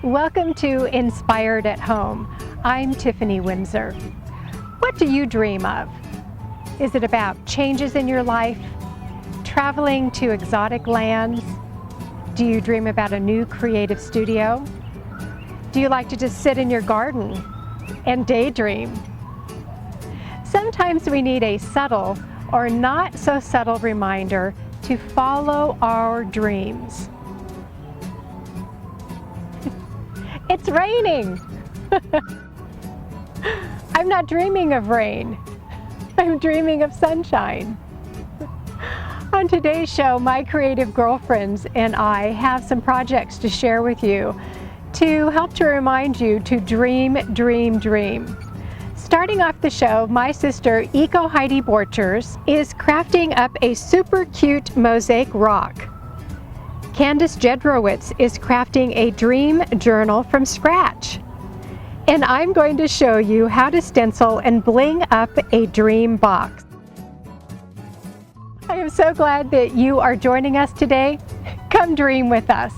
Welcome to Inspired at Home. I'm Tiffany Windsor. What do you dream of? Is it about changes in your life? Traveling to exotic lands? Do you dream about a new creative studio? Do you like to just sit in your garden and daydream? Sometimes we need a subtle or not so subtle reminder to follow our dreams. It's raining! I'm not dreaming of rain. I'm dreaming of sunshine. On today's show, my creative girlfriends and I have some projects to share with you to help to remind you to dream, dream, dream. Starting off the show, my sister Eco Heidi Borchers is crafting up a super cute mosaic rock. Candace Jedrowitz is crafting a dream journal from scratch. And I'm going to show you how to stencil and bling up a dream box. I am so glad that you are joining us today. Come dream with us.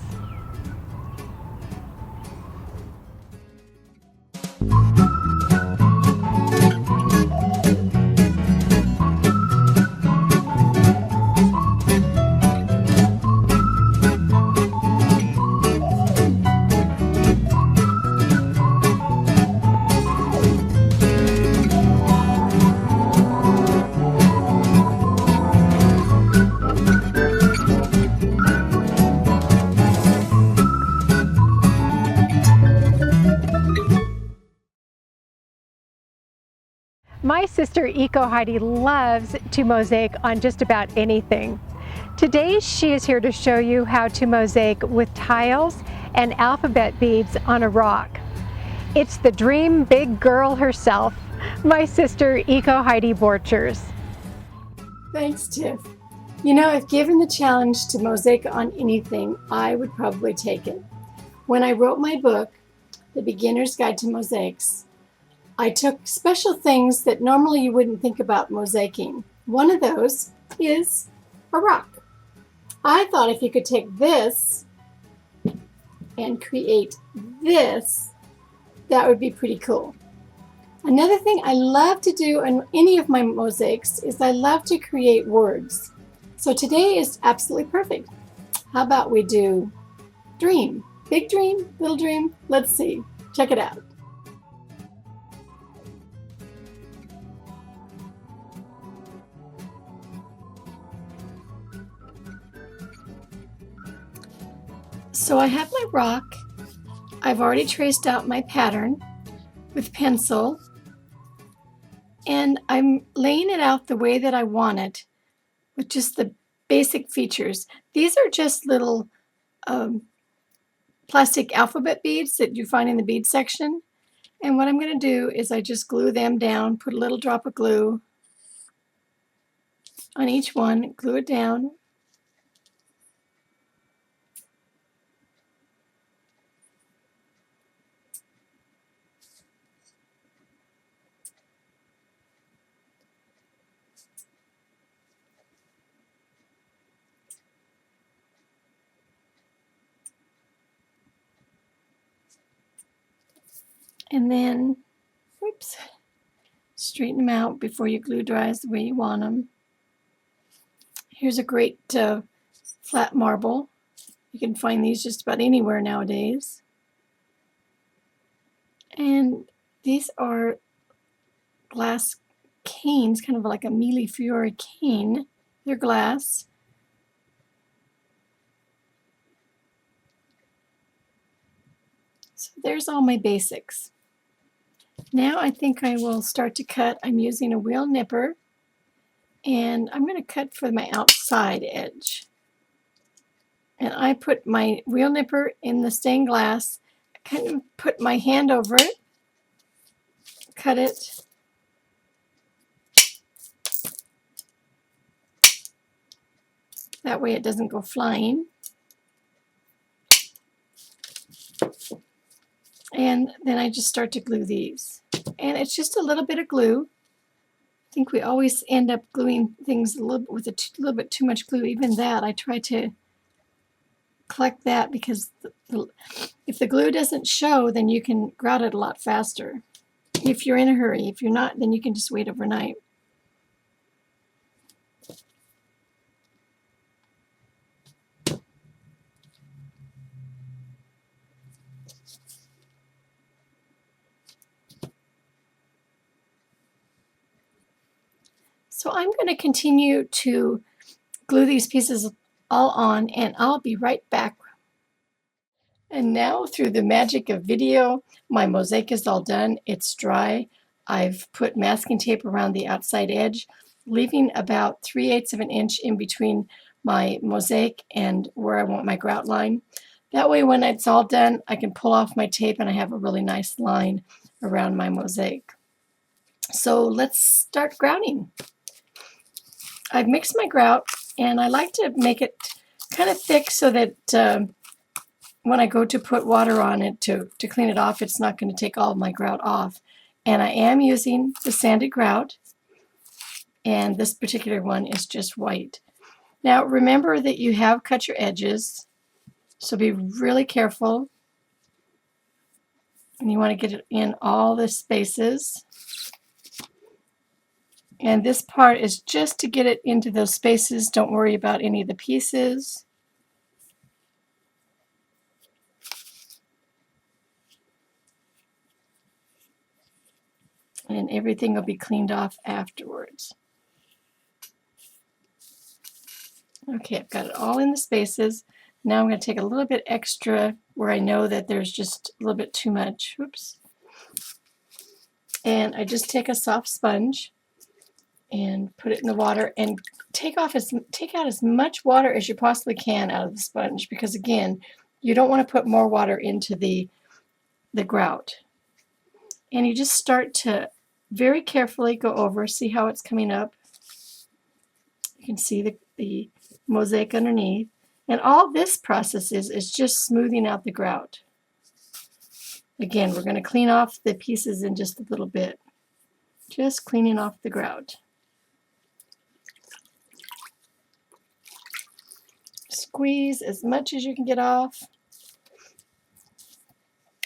My sister Eco Heidi loves to mosaic on just about anything. Today she is here to show you how to mosaic with tiles and alphabet beads on a rock. It's the dream big girl herself, my sister Eco Heidi Borchers. Thanks, Tiff. You know, if given the challenge to mosaic on anything, I would probably take it. When I wrote my book, The Beginner's Guide to Mosaics, I took special things that normally you wouldn't think about mosaicing. One of those is a rock. I thought if you could take this and create this, that would be pretty cool. Another thing I love to do in any of my mosaics is I love to create words. So today is absolutely perfect. How about we do dream? Big dream, little dream? Let's see. Check it out. So I have my rock. I've already traced out my pattern with pencil, and I'm laying it out the way that I want it with just the basic features. These are just little plastic alphabet beads that you find in the bead section. And what I'm going to do is I just glue them down, put a little drop of glue on each one, glue it down. And then, whoops, straighten them out before your glue dries the way you want them. Here's a great flat marble. You can find these just about anywhere nowadays. And these are glass canes, kind of like a Millefiori cane. They're glass. So there's all my basics. Now I think I will start to cut. I'm using a wheel nipper, and I'm going to cut for my outside edge. And I put my wheel nipper in the stained glass, kind of put my hand over it, cut it, that way it doesn't go flying. And then I just start to glue these. And it's just a little bit of glue. I think we always end up gluing things a little bit with a little bit too much glue. Even that, I try to collect that because if the glue doesn't show, then you can grout it a lot faster. If you're in a hurry. If you're not, then you can just wait overnight. So I'm going to continue to glue these pieces all on, and I'll be right back. And now, through the magic of video, my mosaic is all done. It's dry. I've put masking tape around the outside edge, leaving about 3/8 of an inch in between my mosaic and where I want my grout line. That way, when it's all done, I can pull off my tape and I have a really nice line around my mosaic. So let's start grouting. I've mixed my grout, and I like to make it kind of thick so that when I go to put water on it to clean it off, it's not going to take all of my grout off. And I am using the sanded grout, and this particular one is just white. Now remember that you have cut your edges, so be really careful. And you want to get it in all the spaces. And this part is just to get it into those spaces. Don't worry about any of the pieces. And everything will be cleaned off afterwards. Okay, I've got it all in the spaces. Now I'm going to take a little bit extra where I know that there's just a little bit too much. Whoops. And I just take a soft sponge and put it in the water and take out as much water as you possibly can out of the sponge, because again, you don't want to put more water into the grout. And you just start to very carefully go over, see how it's coming up. You can see the mosaic underneath. And all this process is just smoothing out the grout. Again, we're going to clean off the pieces in just a little bit. Just cleaning off the grout. Squeeze as much as you can get off.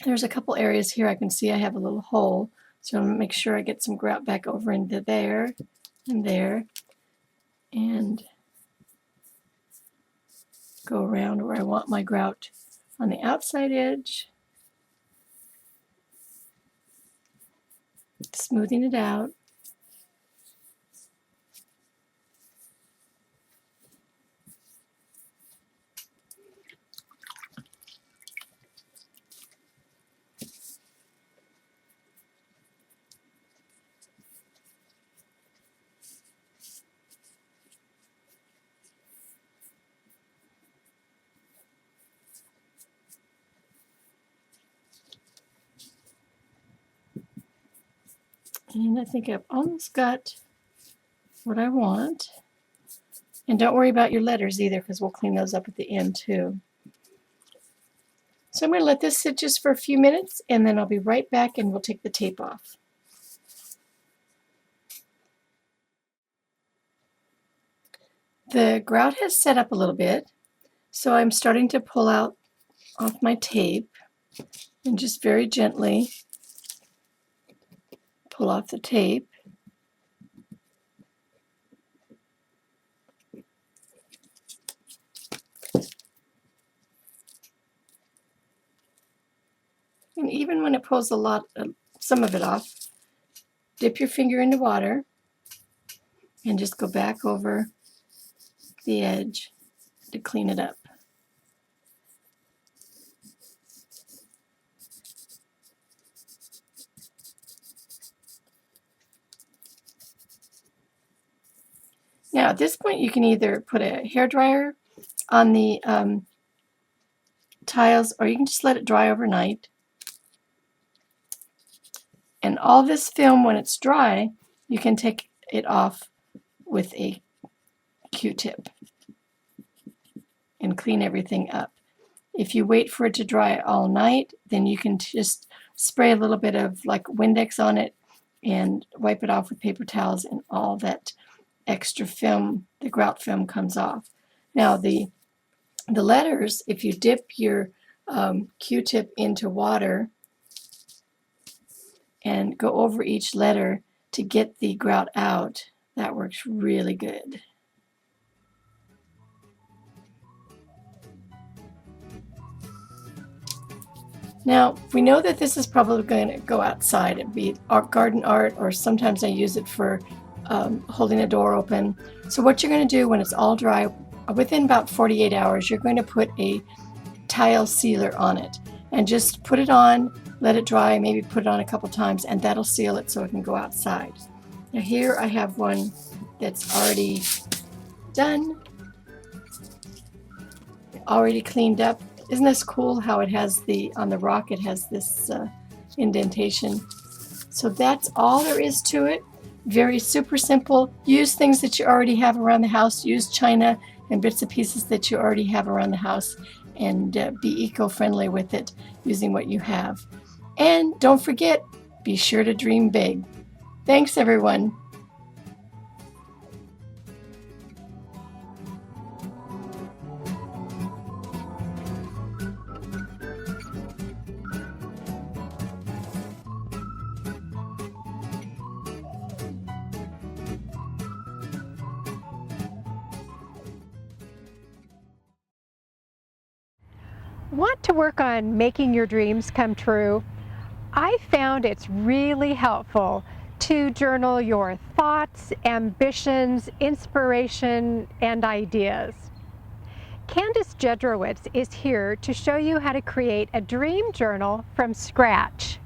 There's a couple areas here I can see I have a little hole, so I'm going to make sure I get some grout back over into there and there, and go around where I want my grout on the outside edge, smoothing it out. And I think I've almost got what I want. And don't worry about your letters either, because we'll clean those up at the end too. So I'm going to let this sit just for a few minutes, and then I'll be right back and we'll take the tape off. The grout has set up a little bit, so I'm starting to pull out off my tape and just very gently pull off the tape. And even when it pulls some of it off, dip your finger into water and just go back over the edge to clean it up. Now at this point you can either put a hairdryer on the tiles, or you can just let it dry overnight. And all this film, when it's dry, you can take it off with a Q-tip and clean everything up. If you wait for it to dry all night, then you can just spray a little bit of like Windex on it and wipe it off with paper towels, and all that extra film, the grout film, comes off. Now the The letters, if you dip your Q-tip into water and go over each letter to get the grout out, that works really good. Now, we know that this is probably going to go outside and be garden art, or sometimes I use it for holding a door open. So what you're going to do when it's all dry, within about 48 hours, you're going to put a tile sealer on it and just put it on, let it dry, maybe put it on a couple times, and that'll seal it so it can go outside. Now here I have one that's already done, already cleaned up. Isn't this cool how it has on the rock it has this indentation? So that's all there is to it. Very super simple. Use things that you already have around the house. Use china and bits and pieces that you already have around the house, and be eco-friendly with it using what you have. And don't forget, be sure to dream big. Thanks, everyone. Want to work on making your dreams come true? I found it's really helpful to journal your thoughts, ambitions, inspiration, and ideas. Candace Jedrowitz is here to show you how to create a dream journal from scratch.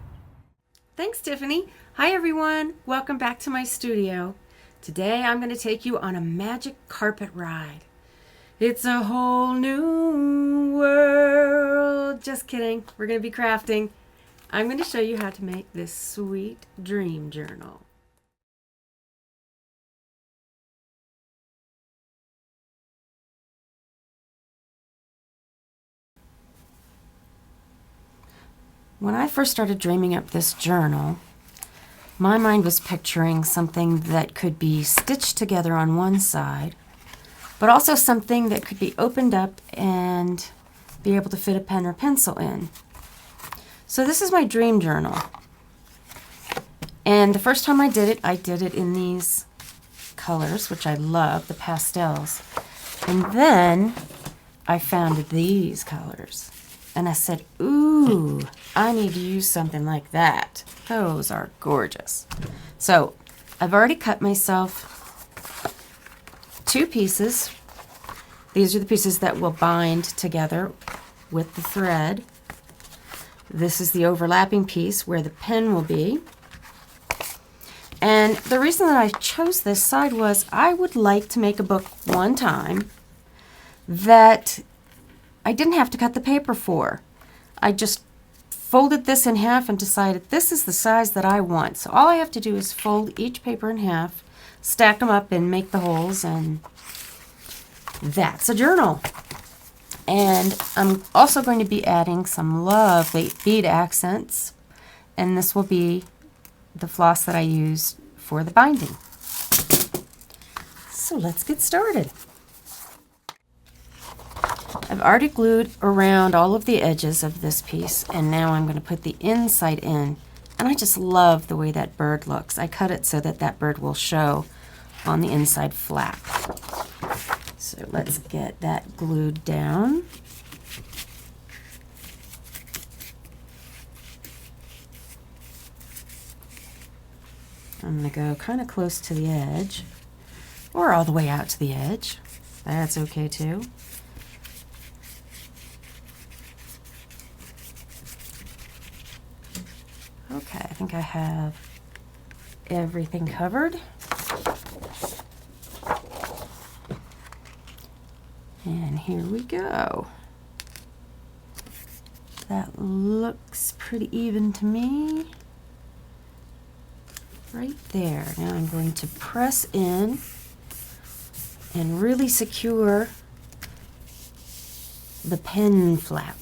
Thanks, Tiffany. Hi, everyone. Welcome back to my studio. Today, I'm going to take you on a magic carpet ride. It's a whole new world. Just kidding. We're going to be crafting. I'm going to show you how to make this sweet dream journal. When I first started dreaming up this journal, my mind was picturing something that could be stitched together on one side, but also something that could be opened up and be able to fit a pen or pencil in. So this is my dream journal. And the first time I did it in these colors, which I love, the pastels. And then I found these colors. And I said, ooh, I need to use something like that. Those are gorgeous. So I've already cut myself 2 pieces. These are the pieces that will bind together with the thread. This is the overlapping piece where the pen will be. And the reason that I chose this side was I would like to make a book one time that I didn't have to cut the paper for. I just folded this in half and decided this is the size that I want. So all I have to do is fold each paper in half, stack them up and make the holes, and that's a journal. And I'm also going to be adding some lovely bead accents, and this will be the floss that I use for the binding. So let's get started. I've already glued around all of the edges of this piece, and now I'm going to put the inside in. And I just love the way that bird looks. I cut it so that that bird will show on the inside flap. So let's get that glued down. I'm going to go kind of close to the edge, or all the way out to the edge. That's okay too. Okay, I think I have everything covered. And here we go. That looks pretty even to me. Right there. Now I'm going to press in and really secure the pen flap.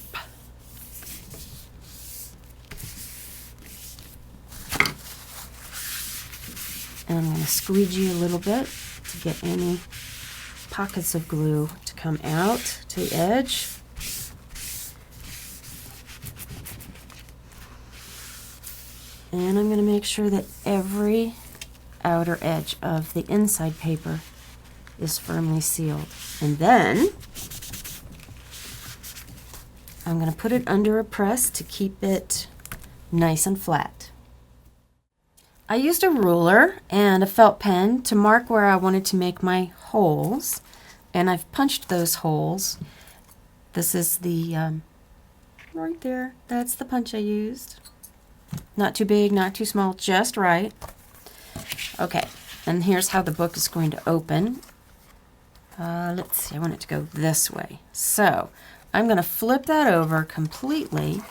And I'm going to squeegee a little bit to get any pockets of glue to come out to the edge. And I'm going to make sure that every outer edge of the inside paper is firmly sealed. And then I'm going to put it under a press to keep it nice and flat. I used a ruler and a felt pen to mark where I wanted to make my holes, and I've punched those holes. This is the, right there, that's the punch I used. Not too big, not too small, just right. Okay, and here's how the book is going to open. Let's see, I want it to go this way. So I'm going to flip that over completely,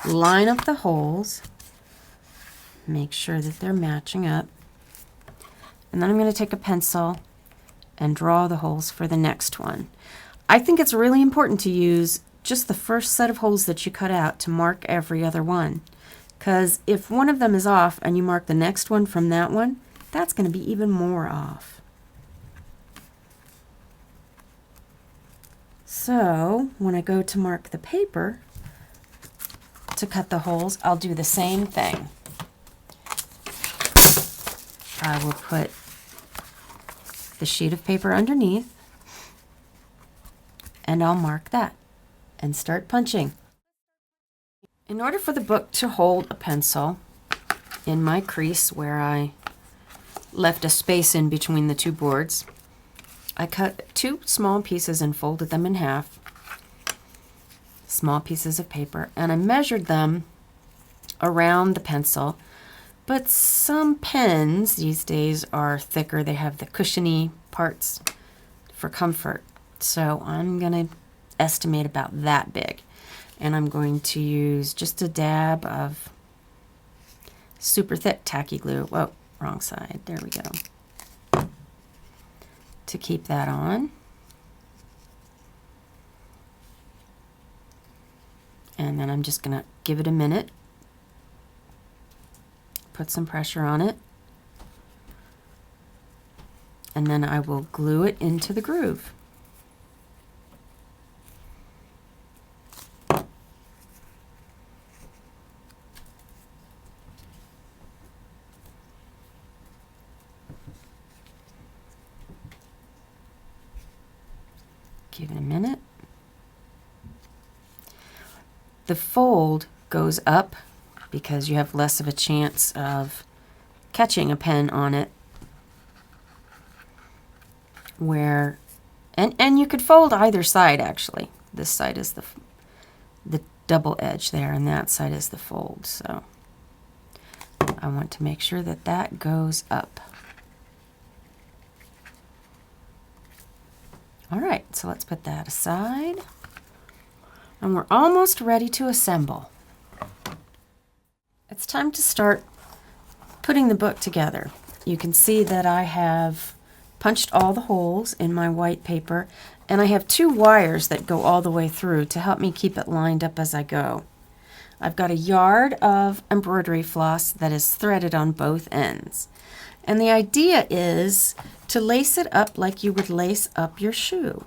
line up the holes, make sure that they're matching up, and then I'm going to take a pencil and draw the holes for the next one. I think it's really important to use just the first set of holes that you cut out to mark every other one, because if one of them is off and you mark the next one from that one, that's going to be even more off. So when I go to mark the paper to cut the holes, I'll do the same thing. I will put the sheet of paper underneath, and I'll mark that and start punching. In order for the book to hold a pencil in my crease where I left a space in between the two boards, I cut 2 small pieces and folded them in half, small pieces of paper, and I measured them around the pencil. But some pens these days are thicker. They have the cushiony parts for comfort. So I'm going to estimate about that big. And I'm going to use just a dab of super thick tacky glue. Whoa, wrong side. There we go. To keep that on. And then I'm just going to give it a minute. Put some pressure on it, and then I will glue it into the groove. Give it a minute. The fold goes up because you have less of a chance of catching a pen on it. And you could fold either side actually. This side is the double edge there, and that side is the fold. So I want to make sure that that goes up. All right, so let's put that aside. And we're almost ready to assemble. It's time to start putting the book together. You can see that I have punched all the holes in my white paper, and I have 2 wires that go all the way through to help me keep it lined up as I go. I've got a yard of embroidery floss that is threaded on both ends. And the idea is to lace it up like you would lace up your shoe.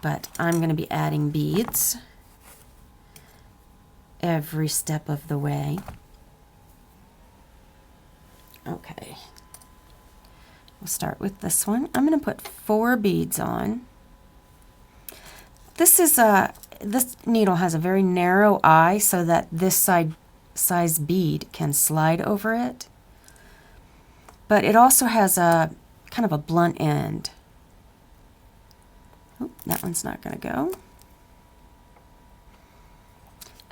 But I'm going to be adding beads every step of the way. Okay. We'll start with this one. I'm going to put 4 beads on. This needle has a very narrow eye so that this size bead can slide over it. But it also has a kind of a blunt end. Oh, that one's not going to go.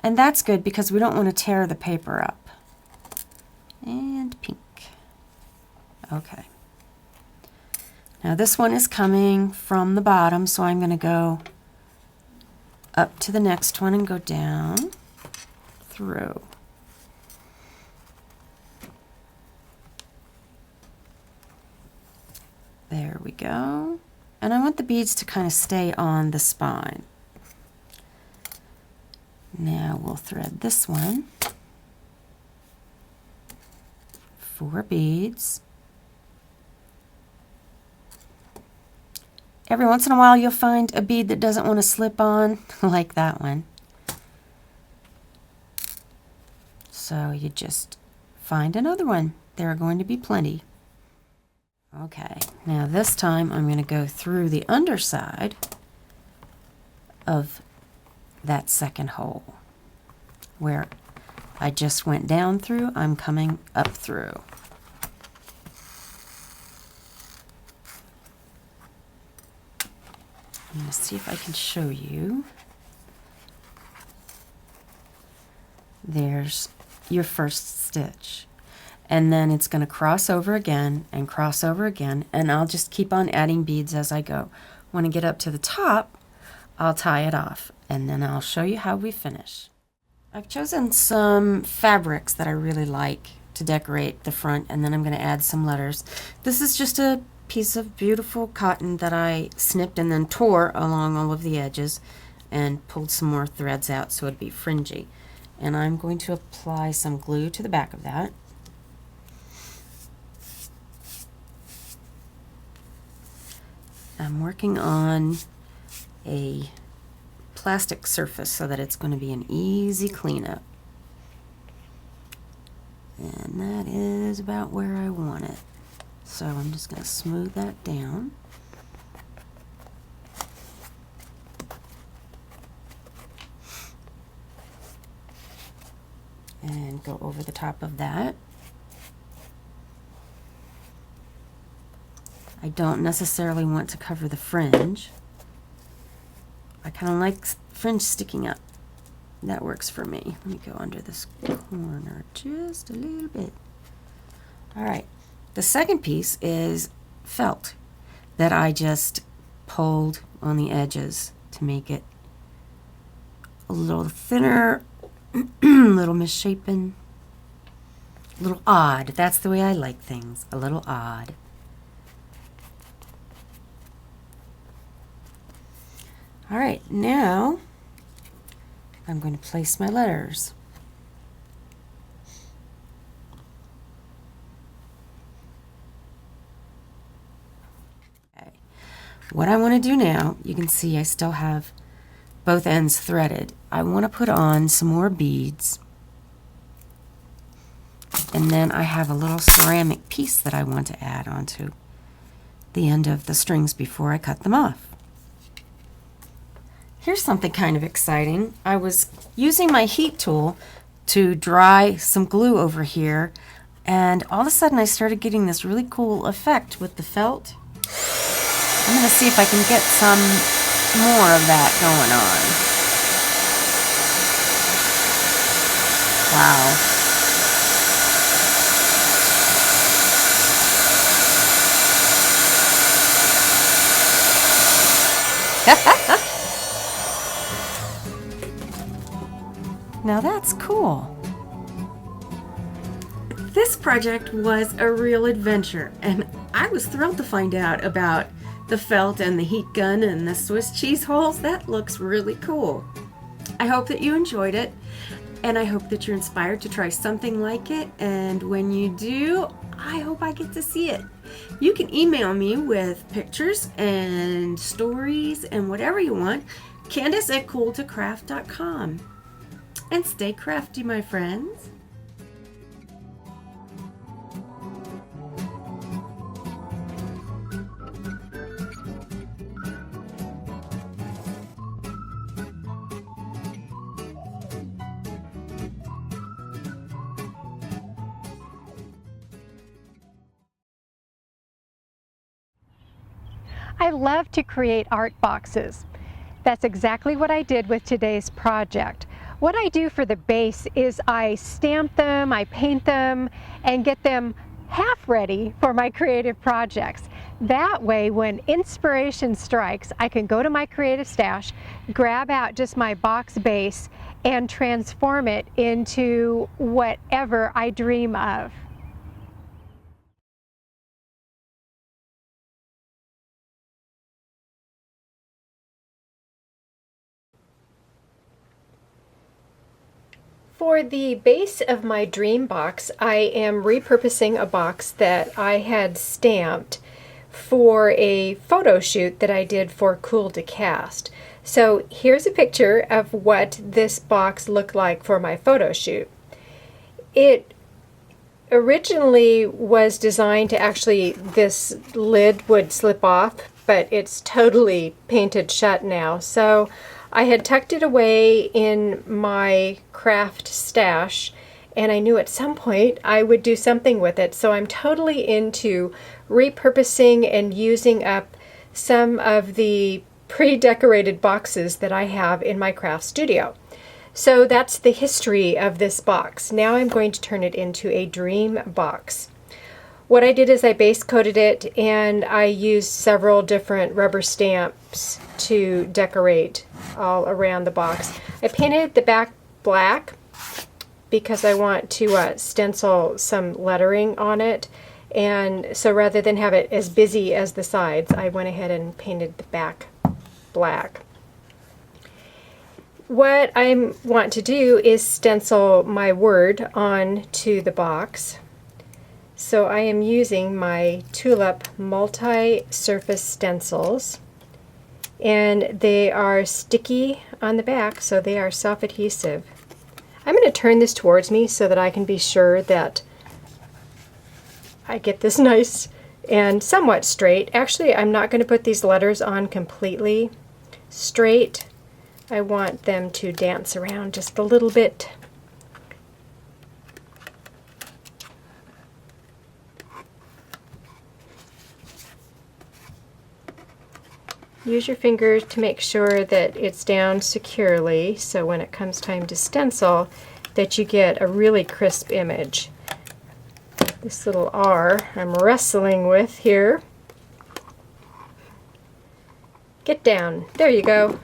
And that's good because we don't want to tear the paper up. And pink. Okay. Now this one is coming from the bottom, so I'm going to go up to the next one and go down through. There we go. And I want the beads to kind of stay on the spine. Now we'll thread this one. 4 beads. every once in a while you'll find a bead that doesn't want to slip on, like that one. So you just find another one. There are going to be plenty. Okay, now this time I'm going to go through the underside of that second hole. Where I just went down through, I'm coming up through. I'm going to see if I can show you. There's your first stitch. And then it's going to cross over again and cross over again, and I'll just keep on adding beads as I go. When I get up to the top, I'll tie it off, and then I'll show you how we finish. I've chosen some fabrics that I really like to decorate the front, and then I'm going to add some letters. This is just a piece of beautiful cotton that I snipped and then tore along all of the edges and pulled some more threads out so it'd be fringy. And I'm going to apply some glue to the back of that. I'm working on a plastic surface so that it's going to be an easy cleanup. And that is about where I want it. So I'm just going to smooth that down. And go over the top of that. I don't necessarily want to cover the fringe. I kind of like fringe sticking up. That works for me. Let me go under this corner just a little bit. All right. The second piece is felt that I just pulled on the edges to make it a little thinner, a little misshapen, a little odd. That's the way I like things, a little odd. All right, now I'm going to place my letters. Okay. What I want to do now, you can see I still have both ends threaded. I want to put on some more beads. And then I have a little ceramic piece that I want to add onto the end of the strings before I cut them off. Here's something kind of exciting. I was using my heat tool to dry some glue over here, and all of a sudden I started getting this really cool effect with the felt. I'm going to see if I can get some more of that going on. Wow. Now that's cool. This project was a real adventure, and I was thrilled to find out about the felt and the heat gun and the Swiss cheese holes. That looks really cool. I hope that you enjoyed it, and I hope that you're inspired to try something like it, and when you do, I hope I get to see it. You can email me with pictures and stories and whatever you want, Candace@cool2craft.com. And stay crafty, my friends. I love to create art boxes. That's exactly what I did with today's project. What I do for the base is I stamp them, I paint them, and get them half ready for my creative projects. That way, when inspiration strikes, I can go to my creative stash, grab out just my box base, and transform it into whatever I dream of. For the base of my dream box, I am repurposing a box that I had stamped for a photo shoot that I did for Cool to Cast. So here's a picture of what this box looked like for my photo shoot. It originally was designed to actually, this lid would slip off, but it's totally painted shut now. So I had tucked it away in my craft stash, and I knew at some point I would do something with it. So I'm totally into repurposing and using up some of the pre-decorated boxes that I have in my craft studio. So that's the history of this box. Now I'm going to turn it into a dream box. What I did is I base coated it, and I used several different rubber stamps to decorate all around the box. I painted the back black because I want to stencil some lettering on it, and so rather than have it as busy as the sides, I went ahead and painted the back black. What I want to do is stencil my word onto the box. So I am using my Tulip multi-surface stencils, and they are sticky on the back, so they are self-adhesive. I'm going to turn this towards me so that I can be sure that I get this nice and somewhat straight. Actually, I'm not going to put these letters on completely straight. I want them to dance around just a little bit. Use your fingers to make sure that it's down securely, so when it comes time to stencil, that you get a really crisp image. This little R I'm wrestling with here. Get down. There you go.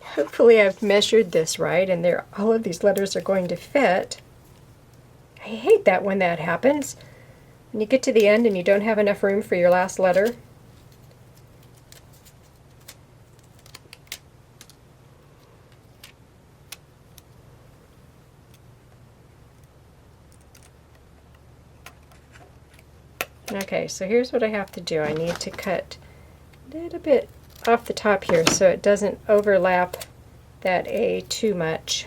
Hopefully I've measured this right, and all of these letters are going to fit. I hate that when that happens. When you get to the end and you don't have enough room for your last letter. Okay, so here's what I have to do. I need to cut a little bit off the top here so it doesn't overlap that A too much.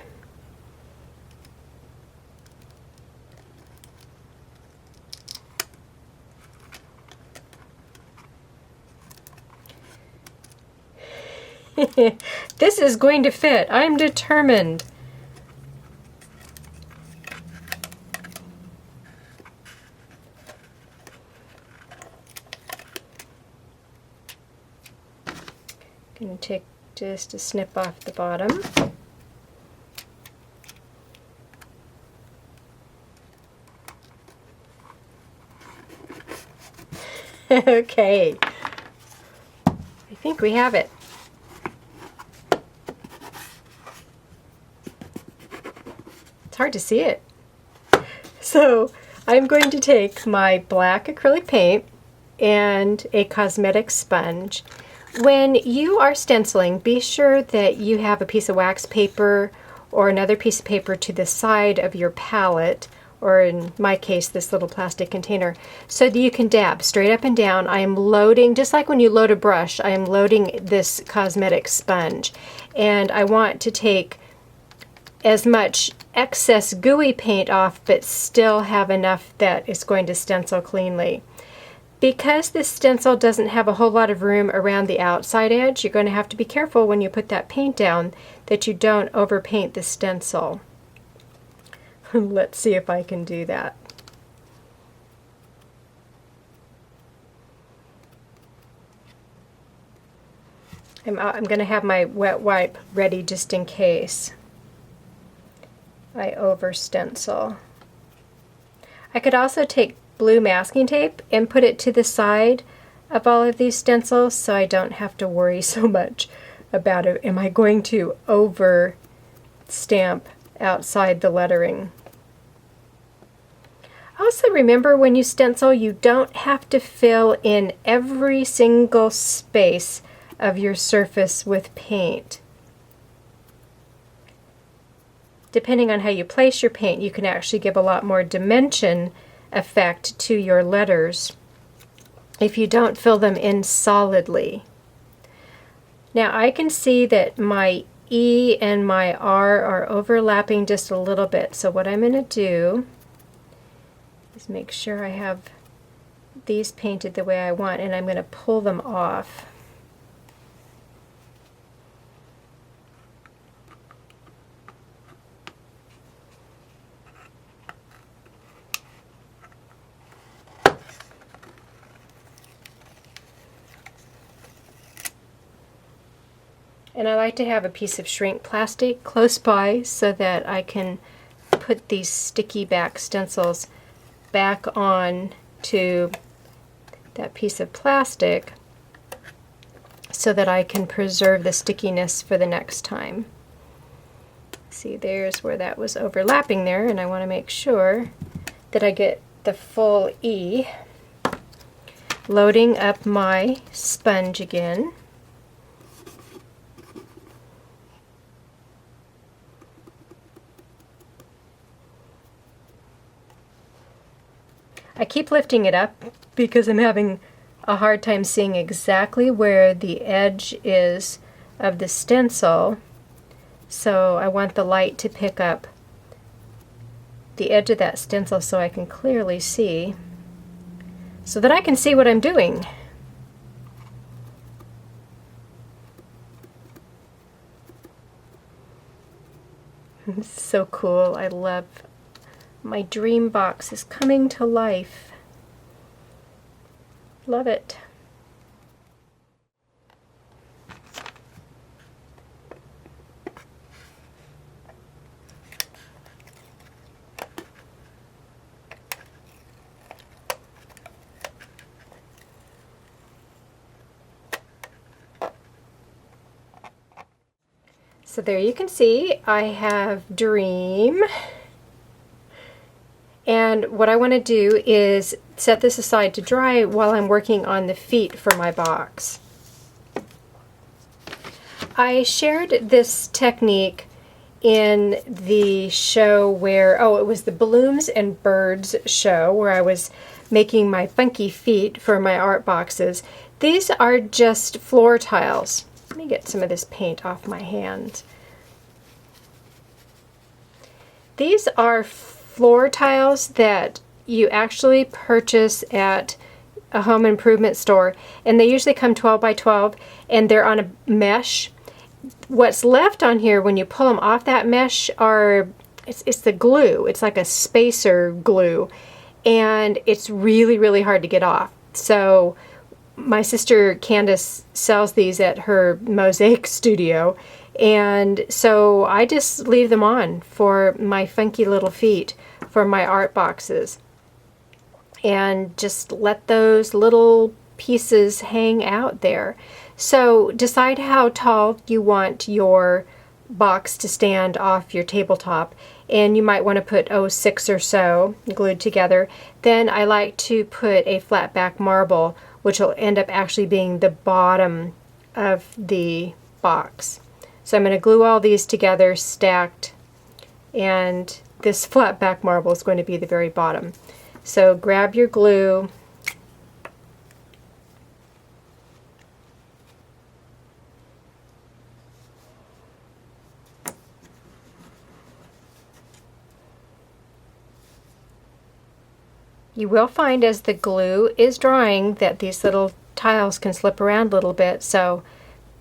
This is going to fit. I'm determined. Going to take just a snip off the bottom. Okay. I think we have it. It's hard to see it. So I'm going to take my black acrylic paint and a cosmetic sponge. When you are stenciling, be sure that you have a piece of wax paper or another piece of paper to the side of your palette, or in my case this little plastic container, so that you can dab straight up and down. I am loading, just like when you load a brush, I am loading this cosmetic sponge, and I want to take as much excess gooey paint off but still have enough that it's going to stencil cleanly. Because this stencil doesn't have a whole lot of room around the outside edge, you're going to have to be careful when you put that paint down that you don't overpaint the stencil. Let's see if I can do that. I'm going to have my wet wipe ready just in case I over stencil. I could also take blue masking tape and put it to the side of all of these stencils so I don't have to worry so much about it. Am I going to over stamp outside the lettering? Also remember, when you stencil, you don't have to fill in every single space of your surface with paint. depending on how you place your paint, you can actually give a lot more dimension effect to your letters if you don't fill them in solidly. Now I can see that my E and my R are overlapping just a little bit, so what I'm going to do is make sure I have these painted the way I want, and I'm going to pull them off. And I like to have a piece of shrink plastic close by so that I can put these sticky back stencils back on to that piece of plastic so that I can preserve the stickiness for the next time. See, there's where that was overlapping there, and I want to make sure that I get the full E. Loading up my sponge again. I keep lifting it up because I'm having a hard time seeing exactly where the edge is of the stencil, so I want the light to pick up the edge of that stencil so I can clearly see, so that I can see what I'm doing. This is so cool. I love my dream box is coming to life. Love it. So there you can see I have Dream. And what I want to do is set this aside to dry while I'm working on the feet for my box. I shared this technique in the show where, it was the Blooms and Birds show where I was making my funky feet for my art boxes. These are just floor tiles. Let me get some of this paint off my hand. These are floor tiles that you actually purchase at a home improvement store, and they usually come 12 by 12 and they're on a mesh. What's left on here when you pull them off that mesh it's the glue. It's like a spacer glue, and it's really hard to get off. So my sister Candace sells these at her mosaic studio, and so I just leave them on for my funky little feet for my art boxes, and just let those little pieces hang out there. So decide how tall you want your box to stand off your tabletop, and you might want to put 6 or so glued together. Then I like to put a flat back marble, which will end up actually being the bottom of the box. So I'm going to glue all these together stacked, and this flat back marble is going to be the very bottom. So grab your glue, you will find as the glue is drying that these little tiles can slip around a little bit, so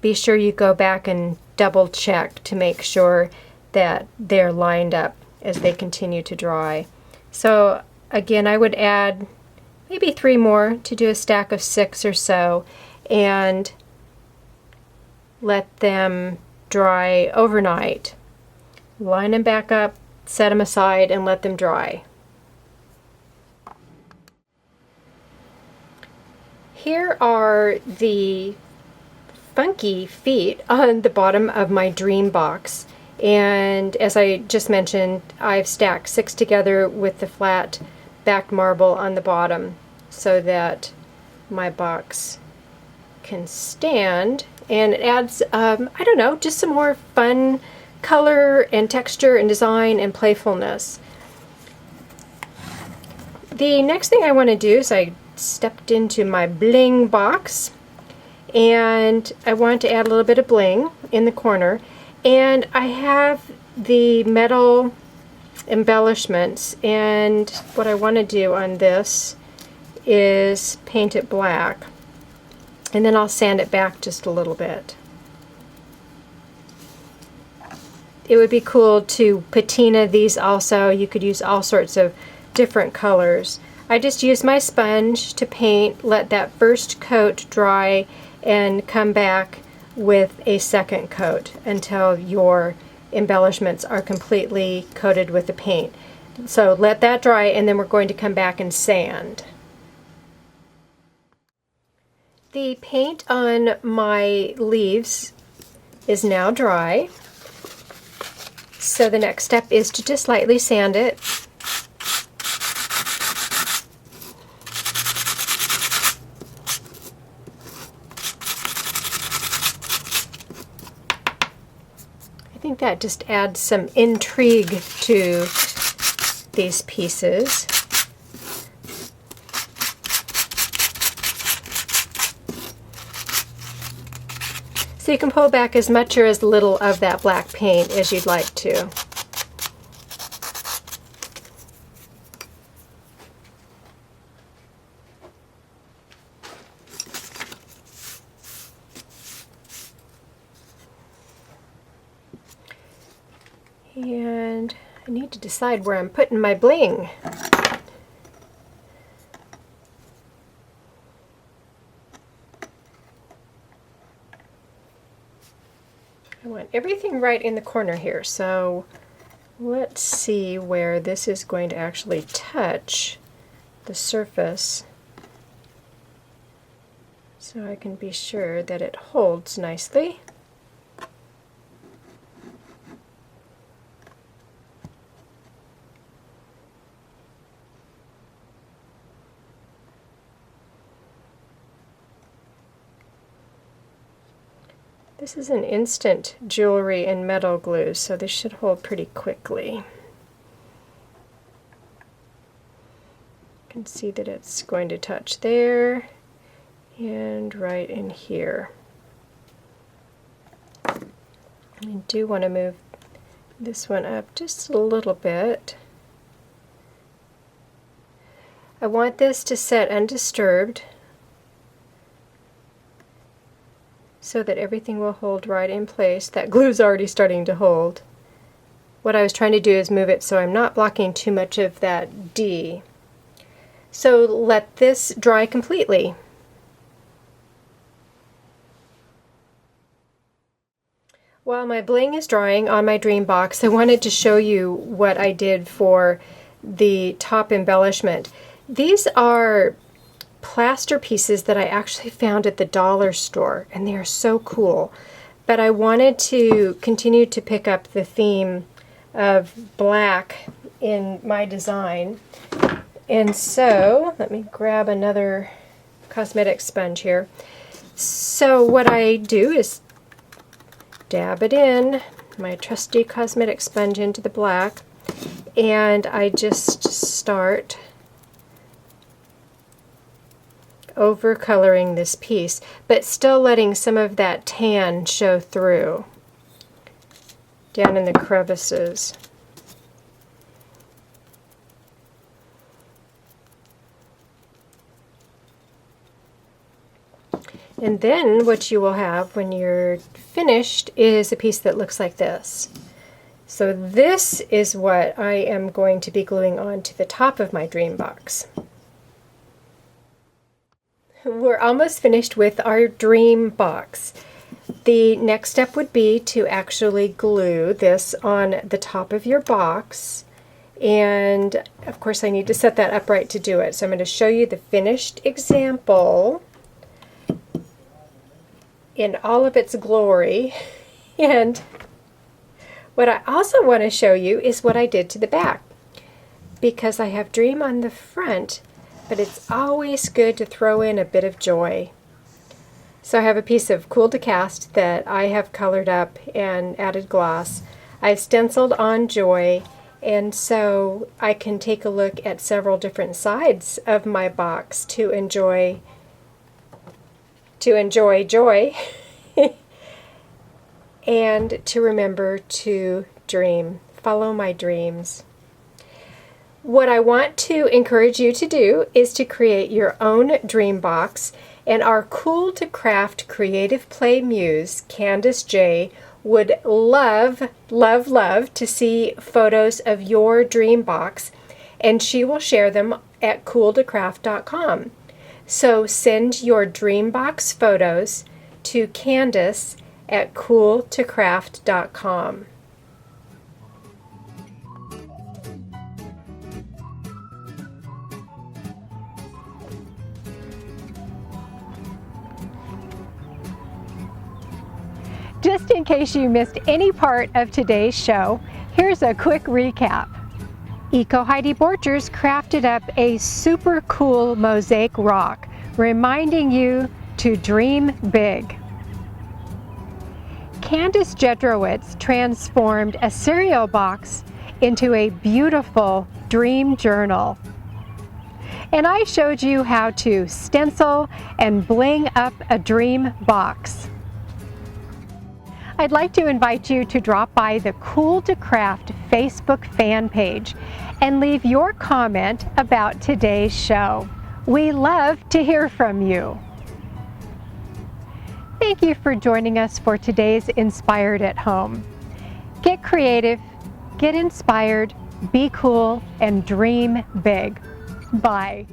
be sure you go back and double check to make sure that they're lined up as they continue to dry. So again, I would add maybe 3 more to do a stack of 6 or so, and let them dry overnight. Line them back up, set them aside, and let them dry. Here are the funky feet on the bottom of my Dream box, and as I just mentioned, I've stacked 6 together with the flat back marble on the bottom so that my box can stand, and it adds I don't know, just some more fun color and texture and design and playfulness. The next thing I want to do is I stepped into my bling box, and I want to add a little bit of bling in the corner, and I have the metal embellishments, and what I want to do on this is paint it black, and then I'll sand it back just a little bit. It would be cool to patina these also. You could use all sorts of different colors. I just use my sponge to paint, let that first coat dry, and come back with a second coat until your embellishments are completely coated with the paint. So let that dry, and then we're going to come back and sand. The paint on my leaves is now dry. So the next step is to just lightly sand it. I think that just adds some intrigue to these pieces. So you can pull back as much or as little of that black paint as you'd like to. And I need to decide where I'm putting my bling. I want everything right in the corner here, so let's see where this is going to actually touch the surface so I can be sure that it holds nicely. This is an instant jewelry and metal glue, so this should hold pretty quickly. You can see that it's going to touch there and right in here. I do want to move this one up just a little bit. I want this to set undisturbed, so that everything will hold right in place. That glue's already starting to hold. What I was trying to do is move it so I'm not blocking too much of that D. So let this dry completely. While my bling is drying on my dream box, I wanted to show you what I did for the top embellishment. These are plaster pieces that I actually found at the dollar store, and they are so cool. But I wanted to continue to pick up the theme of black in my design, and so let me grab another cosmetic sponge here. So what I do is dab it in, my trusty cosmetic sponge, into the black, and I just start over coloring this piece, but still letting some of that tan show through down in the crevices. And then what you will have when you're finished is a piece that looks like this. So this is what I am going to be gluing on to the top of my dream box. We're almost finished with our dream box. The next step would be to actually glue this on the top of your box, and of course I need to set that upright to do it. So I'm going to show you the finished example in all of its glory, and what I also want to show you is what I did to the back, because I have dream on the front, but it's always good to throw in a bit of joy. So I have a piece of Cool to Cast that I have colored up and added gloss. I've stenciled on joy, and so I can take a look at several different sides of my box to enjoy joy and to remember to dream. Follow my dreams. What I want to encourage you to do is to create your own dream box, and our Cool to Craft Creative Play Muse, Candace J, would love, love, love to see photos of your dream box, and she will share them at cooltocraft.com. So send your dream box photos to Candace at cooltocraft.com. Just in case you missed any part of today's show, here's a quick recap. Eco Heidi Borchers crafted up a super cool mosaic rock, reminding you to dream big. Candace Jedrowitz transformed a cereal box into a beautiful dream journal. And I showed you how to stencil and bling up a dream box. I'd like to invite you to drop by the Cool to Craft Facebook fan page and leave your comment about today's show. We love to hear from you. Thank you for joining us for today's Inspired at Home. Get creative, get inspired, be cool, and dream big. Bye.